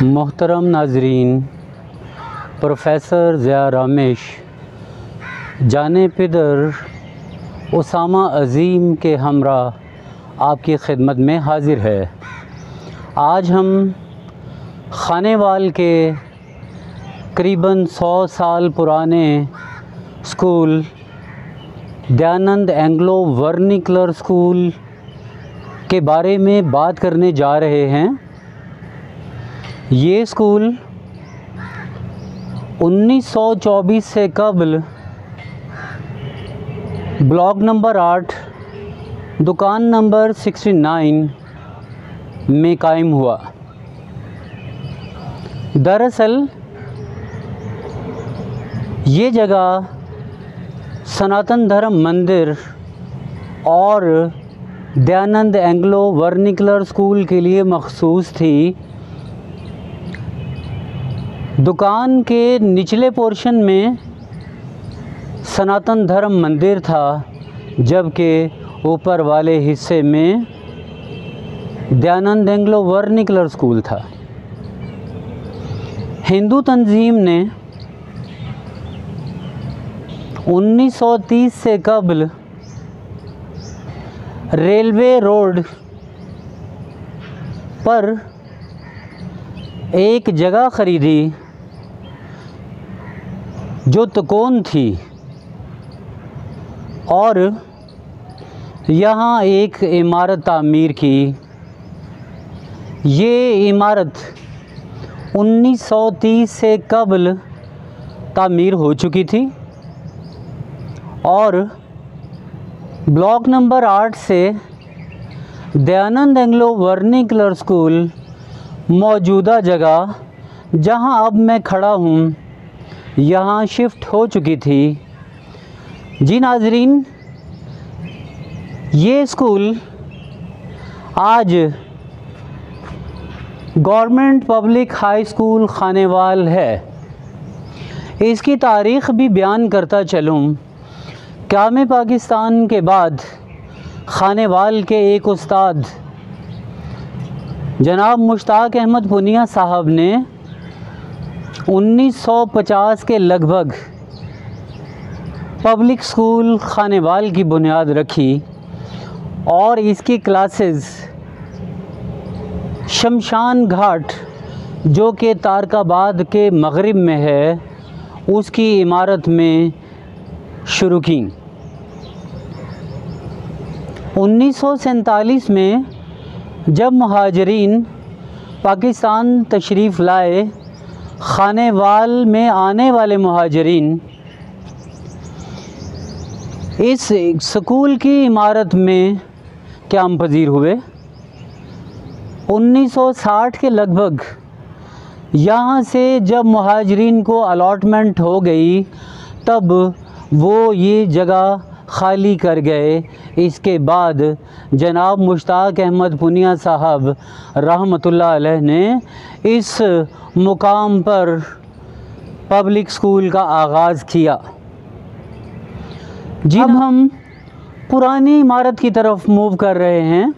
मोहतरम नाजरीन, प्रोफेसर ज़िया रामेश जाने पिदर उसामा अज़ीम के हमरा आपकी खिदमत में हाज़िर है। आज हम खानेवाल के करीबन 100 साल पुराने school Dayanand Anglo vernacular school के बारे में बात करने जा रहे हैं। ये स्कूल 1924 से कबल ब्लॉक नंबर 8 दुकान नंबर 69 में कायम हुआ। दरअसल ये जगह सनातन धर्म मंदिर और दयानंद एंग्लो वर्निकुलर स्कूल के लिए मखसूस थी। दुकान के निचले पोर्शन में सनातन धर्म मंदिर था, जबकि ऊपर वाले हिस्से में दयानंद एंग्लो वर्निकुलर स्कूल था। हिंदू तंजीम ने 1930 से कबल रेलवे रोड पर एक जगह ख़रीदी जो तकोन थी और यहाँ एक इमारत तामीर की। ये इमारत 1930 से कबल तामीर हो चुकी थी और ब्लॉक नंबर 8 से दयानंद एंग्लो वर्निकुलर स्कूल मौजूदा जगह जहां अब मैं खड़ा हूं, यहां शिफ्ट हो चुकी थी। जी नाजरीन, ये स्कूल आज government public high school Khanewal है। इसकी तारीख़ भी बयान करता चलूँ। क़याम पाकिस्तान के बाद खानेवाल के एक उस्ताद जनाब मुश्ताक अहमद पुनिया साहब ने 1950 के लगभग पब्लिक स्कूल खानेवाल की बुनियाद रखी और इसकी क्लासेस शमशान घाट, जो कि तारकाबाद के मगरिब में है, उसकी इमारत में शुरू की। 1947 में जब मुहाजिरीन पाकिस्तान तशरीफ़ लाए, खानेवाल में आने वाले मुहाजिरीन इस स्कूल की इमारत में क़याम पज़ीर हुए। 1960 के लगभग यहाँ से जब मुहाजिरीन को अलॉटमेंट हो गई, तब वो ये जगह खाली कर गए। इसके बाद जनाब मुश्ताक अहमद पुनिया साहब रहमतुल्लाह अलैह ने इस मुकाम पर पब्लिक स्कूल का आगाज़ किया। जी, अब हम पुरानी इमारत की तरफ मूव कर रहे हैं।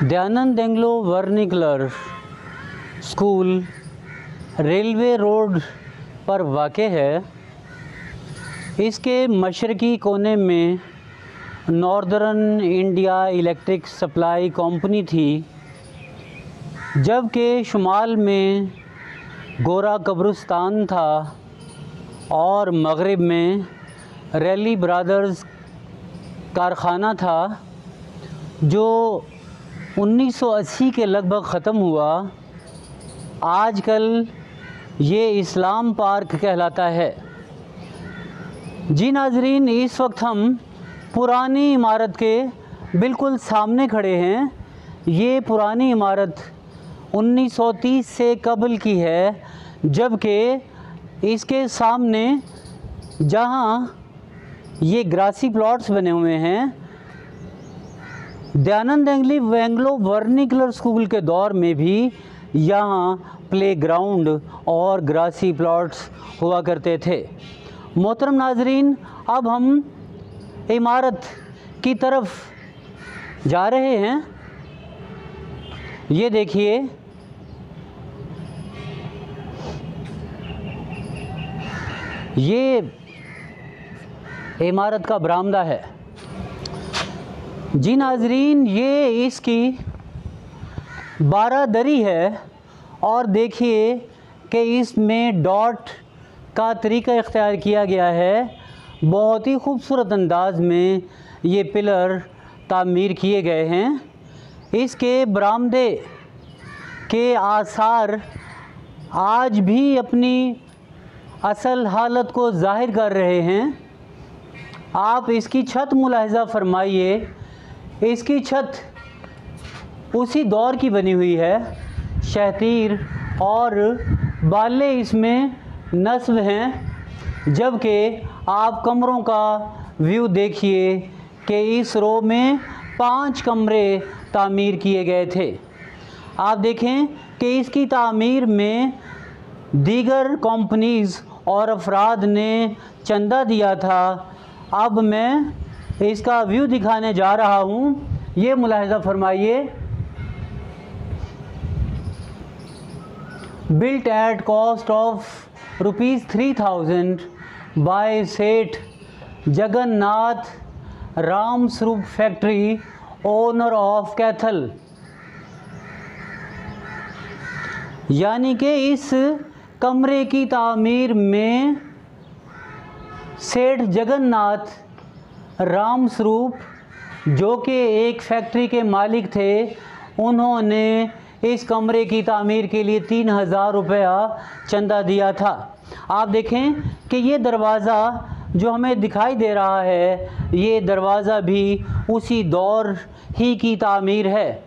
Dayanand Anglo vernacular school railway road पर वाक़े है। इसके मशरक़ी कोने में northern India electric supply company थी, जबकि शुमाल में गोरा कब्रिस्तान था और मगरिब में रैली ब्रदर्स कारखाना था, जो 1980 के लगभग ख़त्म हुआ। आजकल ये इस्लाम पार्क कहलाता है। जी नाजरीन, इस वक्त हम पुरानी इमारत के बिल्कुल सामने खड़े हैं। ये पुरानी इमारत 1930 से कबल की है, जबकि इसके सामने जहाँ ये ग्रासी प्लॉट्स बने हुए हैं, दयानंद एंग्लो वर्निकुलर स्कूल के दौर में भी यहाँ प्लेग्राउंड और ग्रासी प्लॉट्स हुआ करते थे। मोहतरम नाजरीन, अब हम इमारत की तरफ जा रहे हैं। ये देखिए, ये इमारत का बरामदा है। जी नाजरीन, ये इसकी 12 दरी है और देखिए कि इसमें डॉट का तरीका इख्तियार किया गया है। बहुत ही खूबसूरत अंदाज में ये पिलर तामीर किए गए हैं। इसके बरामदे के आसार आज भी अपनी असल हालत को ज़ाहिर कर रहे हैं। आप इसकी छत मुलाहिज़ा फरमाइए। इसकी छत उसी दौर की बनी हुई है। शहतीर और बाले इसमें नस्ब हैं। जबकि आप कमरों का व्यू देखिए कि इस रो में 5 कमरे तामीर किए गए थे। आप देखें कि इसकी तामीर में दीगर कंपनीज़ और अफराद ने चंदा दिया था। अब मैं इसका व्यू दिखाने जा रहा हूँ। ये मुलाहिज़ा फरमाइए। Built at cost of ₹3000 by Seth Jagannath Ramswaroop factory, owner of Kaithal. यानी कि इस कमरे की तामीर में सेठ जगन्नाथ रामस्वरूप, जो कि एक फैक्ट्री के मालिक थे, उन्होंने इस कमरे की तामीर के लिए 3000 रुपया चंदा दिया था। आप देखें कि ये दरवाज़ा जो हमें दिखाई दे रहा है, ये दरवाज़ा भी उसी दौर ही की तामीर है।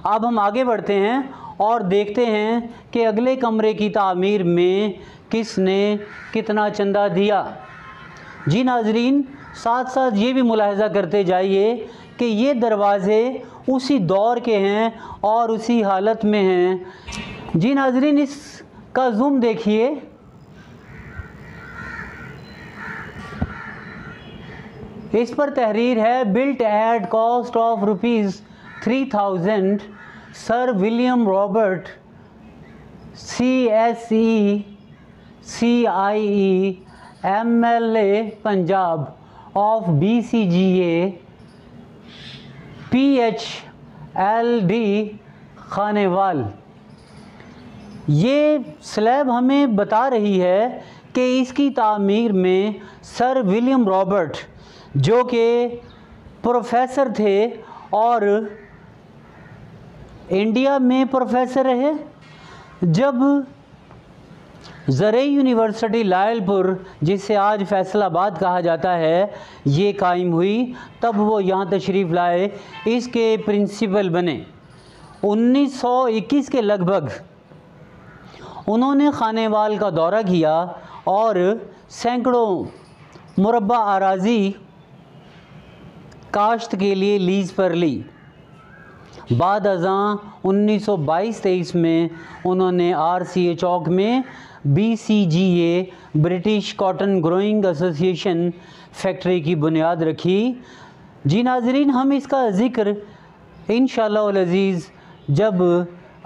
अब हम आगे बढ़ते हैं और देखते हैं कि अगले कमरे की तामीर में किसने कितना चंदा दिया। जी नाजरीन, साथ साथ ये भी मुलाहिज़ा करते जाइए कि ये दरवाज़े उसी दौर के हैं और उसी हालत में हैं। जी नाजरीन, इसका जूम देखिए। इस पर तहरीर है, built at cost of ₹3000 sir William Robert CSE CIE MLA Punjab of BCGA PHLD Khanewal. ये स्लैब हमें बता रही है कि इसकी तामीर में सर विलियम रॉबर्ट, जो कि प्रोफेसर थे और इंडिया में प्रोफेसर रहे, जब ज़रई यूनिवर्सिटी लायलपुर, जिसे आज फैसलाबाद कहा जाता है, ये कायम हुई, तब वो यहाँ तशरीफ़ लाए, इसके प्रिंसिपल बने। 1921 के लगभग उन्होंने खानेवाल का दौरा किया और सैकड़ों मुरब्बा अराज़ी काश्त के लिए लीज़ पर ली। बाद अज़ां 1922-23 में उन्होंने RCA चौक में BCGA British cotton growing association factory की बुनियाद रखी। जी नाजरीन, हम इसका ज़िक्र इंशाअल्लाह अल अज़ीज़ जब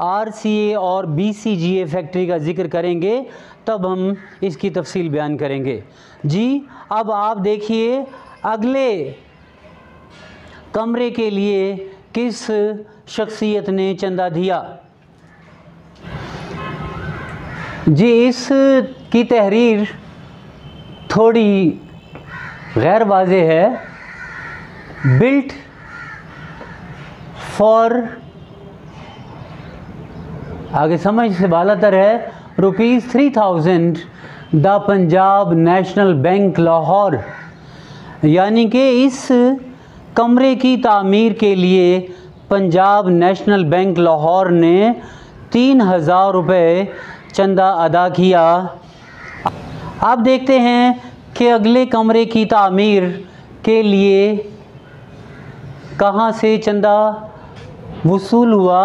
RCA और BCGA फैक्ट्री का ज़िक्र करेंगे तब हम इसकी तफसील बयान करेंगे। जी, अब आप देखिए अगले कमरे के लिए किस शख्सियत ने चंदा दिया। जी, इस की तहरीर थोड़ी गैर वाज़ेह है। बिल्ट फॉर, आगे समझ से बालातर है, ₹3000 the Punjab national bank Lahore. यानी कि इस कमरे की तामीर के लिए पंजाब नेशनल बैंक लाहौर ने 3000 रुपये चंदा अदा किया। अब देखते हैं कि अगले कमरे की तामीर के लिए कहाँ से चंदा वसूल हुआ।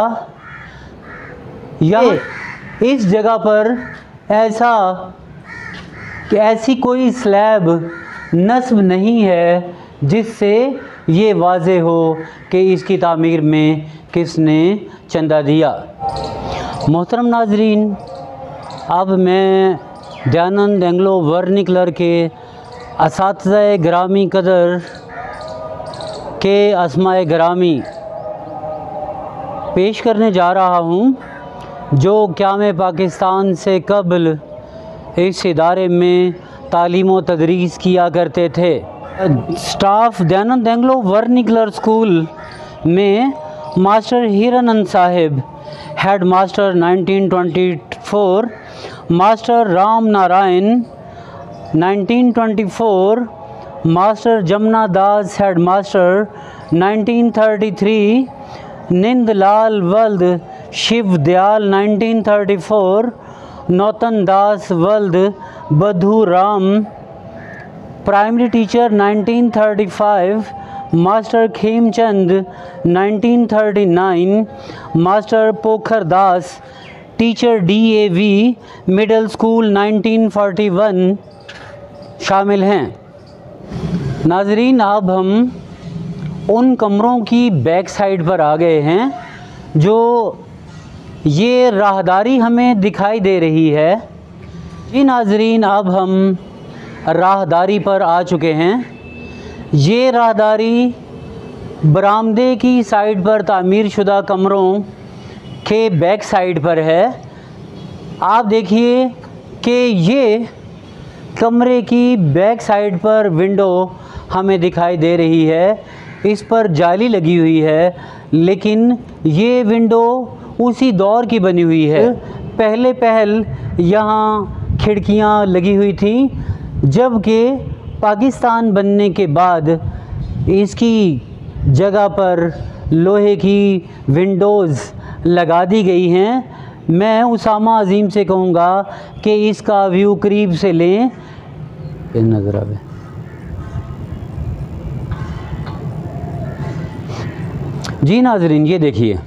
या इस जगह पर ऐसी कोई स्लैब नस्ब नहीं है जिससे ये वाज़े हो कि इसकी तामीर में किसने चंदा दिया। मोहतरम नाजरीन, अब मैं दयानंद एंग्लो वर्निकुलर के असातिज़ा ग्रामी कदर के अस्माए ग्रामी पेश करने जा रहा हूँ, जो क़याम पाकिस्तान से कबल इस इदारे में तालीम व तदरीस किया करते थे। Staff Dayanand Anglo vernacular school में master Hiranand Sahib head master 1924, master Ram Narayan 1924, master Jamuna Das head master 1933, Nindlal वल्द शिव दयाल 1934, नौतन दास वल्द Badhu Ram primary teacher 1935, master Khemchand 1939, master Pokhar Das teacher DAV middle school 1941 शामिल हैं। नाजरीन, अब हम उन कमरों की बैक साइड पर आ गए हैं जो ये राहदारी हमें दिखाई दे रही है। जी नाजरीन, अब हम राहदारी पर आ चुके हैं। ये राहदारी बरामदे की साइड पर तामीर शुदा कमरों के बैक साइड पर है। आप देखिए कि ये कमरे की बैक साइड पर विंडो हमें दिखाई दे रही है। इस पर जाली लगी हुई है, लेकिन ये विंडो उसी दौर की बनी हुई है। पहले यहाँ खिड़कियाँ लगी हुई थी, जबकि पाकिस्तान बनने के बाद इसकी जगह पर लोहे की विंडोज़ लगा दी गई हैं। मैं उसामा अज़ीम से कहूँगा कि इसका व्यू करीब से लें। नज़र आवे जी नाजरीन, ये देखिए,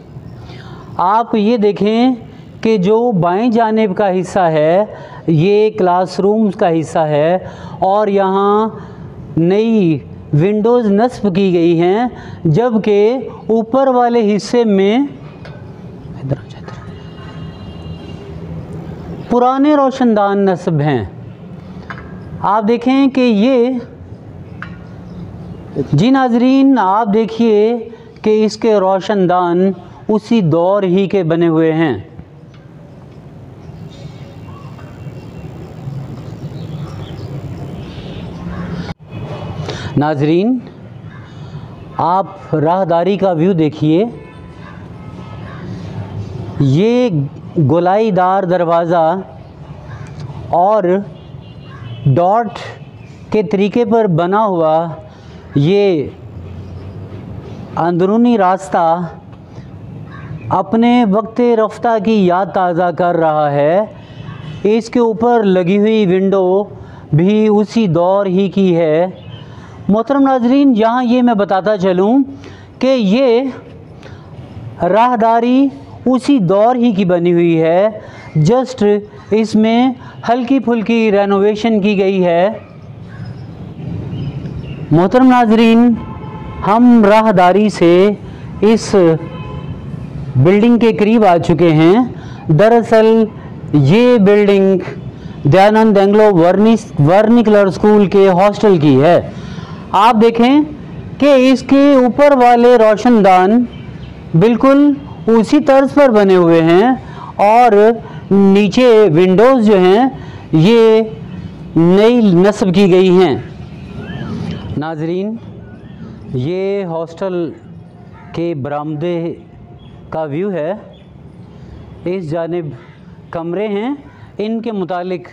आप ये देखें कि जो बाएं जानिब का हिस्सा है ये क्लासरूम्स का हिस्सा है और यहाँ नई विंडोज़ नस्ब की गई हैं, जबकि ऊपर वाले हिस्से में पुराने रोशनदान नस्ब हैं। आप देखें कि ये जी नाजरीन, आप देखिए कि इसके रोशनदान उसी दौर ही के बने हुए हैं। नाजरीन, आप राहदारी का व्यू देखिए। ये गोलाईदार दरवाज़ा और डॉट के तरीके पर बना हुआ ये अंदरूनी रास्ता अपने वक्त रफ्ता की याद ताज़ा कर रहा है। इसके ऊपर लगी हुई विंडो भी उसी दौर ही की है। मोहतरम नाजरीन, यहाँ ये मैं बताता चलूँ कि ये राहदारी उसी दौर ही की बनी हुई है, जस्ट इसमें हल्की फुल्की रेनोवेशन की गई है। मोहतरम नाजरीन, हम राहदारी से इस बिल्डिंग के करीब आ चुके हैं। दरअसल ये building Dayanand Anglo vernacular school के हॉस्टल की है। आप देखें कि इसके ऊपर वाले रोशनदान बिल्कुल उसी तर्ज पर बने हुए हैं और नीचे विंडोज़ जो हैं ये नई नस्ब की गई हैं। नाजरीन, ये हॉस्टल के बरामदे का व्यू है। इस जानिब कमरे हैं, इनके मुतालिक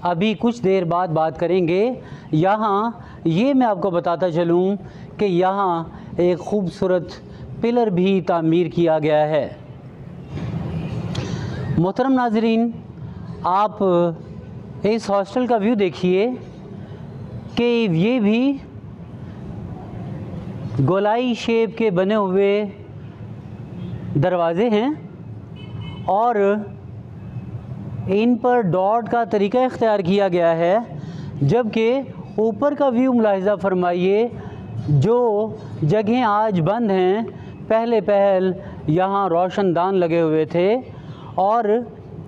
अभी कुछ देर बाद बात करेंगे। यहाँ ये मैं आपको बताता चलूँ कि यहाँ एक ख़ूबसूरत पिलर भी तामीर किया गया है। मोहतरम नाजरीन, आप इस हॉस्टल का व्यू देखिए कि ये भी गोलाई शेप के बने हुए दरवाज़े हैं और इन पर डॉट का तरीका इख्तियार किया गया है, जबकि ऊपर का व्यू मुलाहिज़ा फरमाइए जो जगहें आज बंद हैं, पहले पहल यहाँ रोशनदान लगे हुए थे। और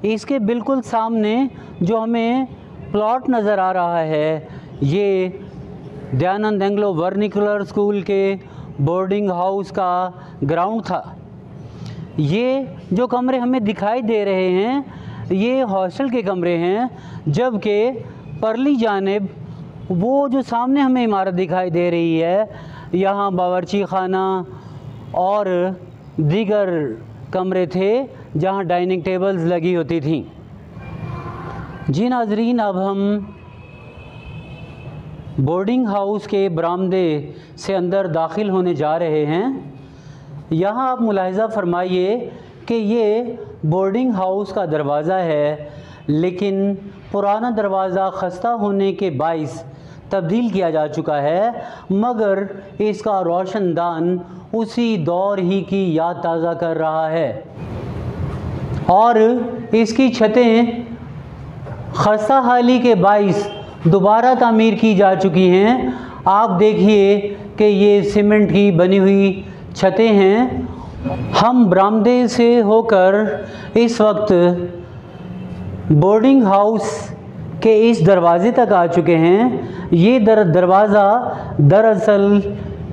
इसके बिल्कुल सामने जो हमें प्लॉट नज़र आ रहा है, ये दयानंद एंग्लो वर्निकुलर स्कूल के बोर्डिंग हाउस का ग्राउंड था। ये जो कमरे हमें दिखाई दे रहे हैं, ये हॉस्टल के कमरे हैं, जबकि परली जानिब वो जो सामने हमें इमारत दिखाई दे रही है, यहाँ बावर्ची खाना और दीगर कमरे थे जहाँ डाइनिंग टेबल्स लगी होती थीं। जी नाज़रीन, अब हम बोर्डिंग हाउस के बरामदे से अंदर दाखिल होने जा रहे हैं। यहाँ आप मुलाहिज़ा फरमाइए कि ये बोर्डिंग हाउस का दरवाज़ा है, लेकिन पुराना दरवाज़ा ख़स्ता होने के बाइस तब्दील किया जा चुका है, मगर इसका रोशनदान उसी दौर ही की याद ताज़ा कर रहा है। और इसकी छतें ख़स्ता हाली के बाइस दोबारा तामीर की जा चुकी हैं। आप देखिए कि ये सीमेंट की बनी हुई छतें हैं। हम बरामदे से होकर इस वक्त बोर्डिंग हाउस के इस दरवाज़े तक आ चुके हैं। ये दरवाज़ा दरअसल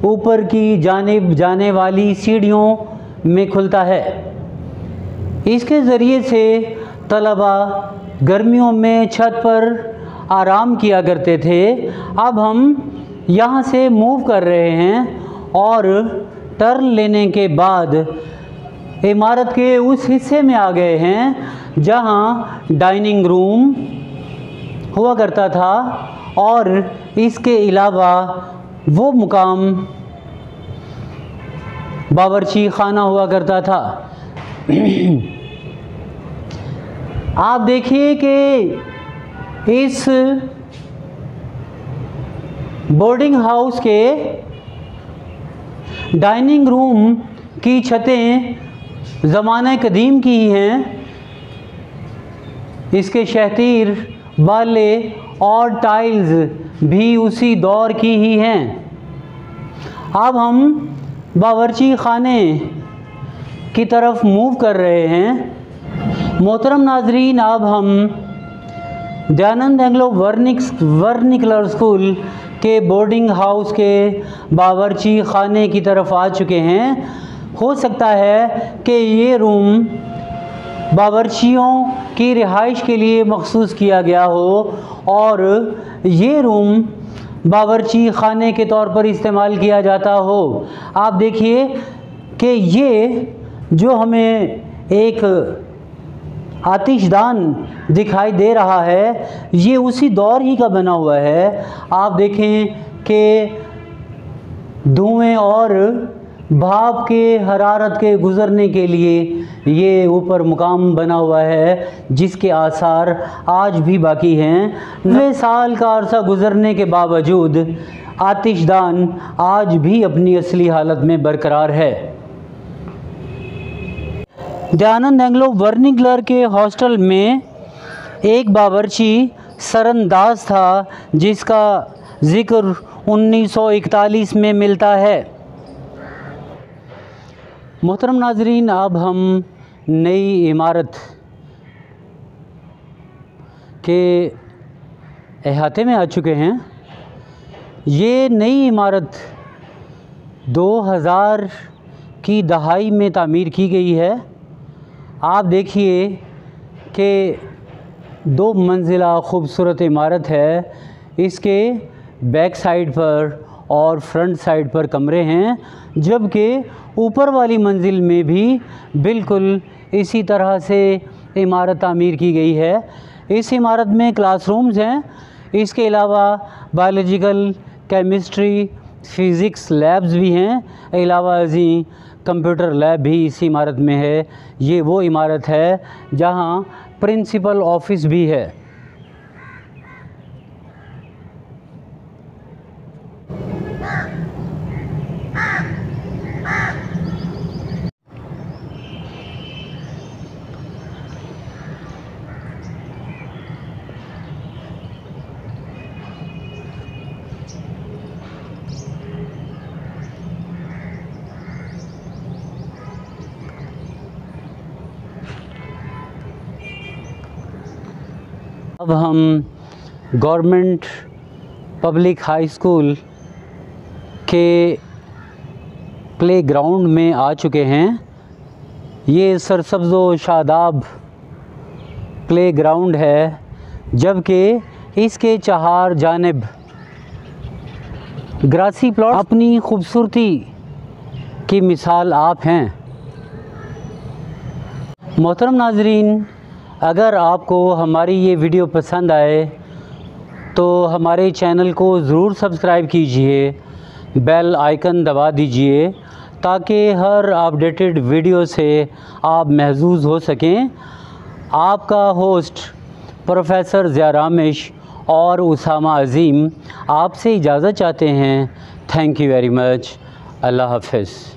ऊपर की जानिब जाने वाली सीढ़ियों में खुलता है। इसके ज़रिए से तलबा गर्मियों में छत पर आराम किया करते थे। अब हम यहाँ से मूव कर रहे हैं और टर्न लेने के बाद इमारत के उस हिस्से में आ गए हैं जहाँ डाइनिंग रूम हुआ करता था और इसके अलावा वो मुकाम बावर्ची खाना हुआ करता था। आप देखिए कि इस बोर्डिंग हाउस के डाइनिंग रूम की छतें ज़माने कदीम की ही हैं। इसके शहतीर, बाले और टाइल्स भी उसी दौर की ही हैं। अब हम बावर्ची खाने की तरफ मूव कर रहे हैं। मोहतरम नाजरीन, अब हम दयानंद एंग्लो वर्निकुलर स्कूल के बोर्डिंग हाउस के बावर्ची खाने की तरफ आ चुके हैं। हो सकता है कि ये रूम बावर्चियों की रिहाइश के लिए मखसूस किया गया हो और ये रूम बावर्ची खाने के तौर पर इस्तेमाल किया जाता हो। आप देखिए कि ये जो हमें एक आतिशदान दिखाई दे रहा है, ये उसी दौर ही का बना हुआ है। आप देखें कि धुएं और भाप के हरारत के गुज़रने के लिए ये ऊपर मुकाम बना हुआ है, जिसके आसार आज भी बाकी हैं। 9 साल का अरसा गुज़रने के बावजूद आतिशदान आज भी अपनी असली हालत में बरकरार है। दयानंद एंग्लो वर्निकुलर के हॉस्टल में एक बावर्ची सरअंदाज था जिसका ज़िक्र 1941 में मिलता है। मोहतरम नाजरीन, अब हम नई इमारत के अहाते में आ चुके हैं। ये नई इमारत 2000 की दहाई में तामीर की गई है। आप देखिए कि 2 मंजिला खूबसूरत इमारत है। इसके बैक साइड पर और फ्रंट साइड पर कमरे हैं, जबकि ऊपर वाली मंजिल में भी बिल्कुल इसी तरह से इमारत तामीर की गई है। इस इमारत में क्लासरूम्स हैं। इसके अलावा बायोलॉजिकल, केमिस्ट्री, फ़िज़िक्स लैब्स भी हैं। अलावा अजी कंप्यूटर लैब भी इस इमारत में है। ये वो इमारत है जहाँ प्रिंसिपल ऑफिस भी है। अब हम गवर्नमेंट पब्लिक हाई स्कूल के प्लेग्राउंड में आ चुके हैं। ये सरसब्ज़ व शादाब प्लेग्राउंड है, जबकि इसके चार जानिब ग्रासी प्लॉट अपनी खूबसूरती की मिसाल आप हैं। मोहतरम नाजरीन, अगर आपको हमारी ये वीडियो पसंद आए तो हमारे चैनल को ज़रूर सब्सक्राइब कीजिए, बेल आइकन दबा दीजिए ताकि हर अपडेटेड वीडियो से आप महफूज हो सकें। आपका होस्ट प्रोफेसर ज़िया रामिश और उसामा अज़ीम आपसे इजाज़त चाहते हैं। Thank you very much. Allah हाफ़िज़।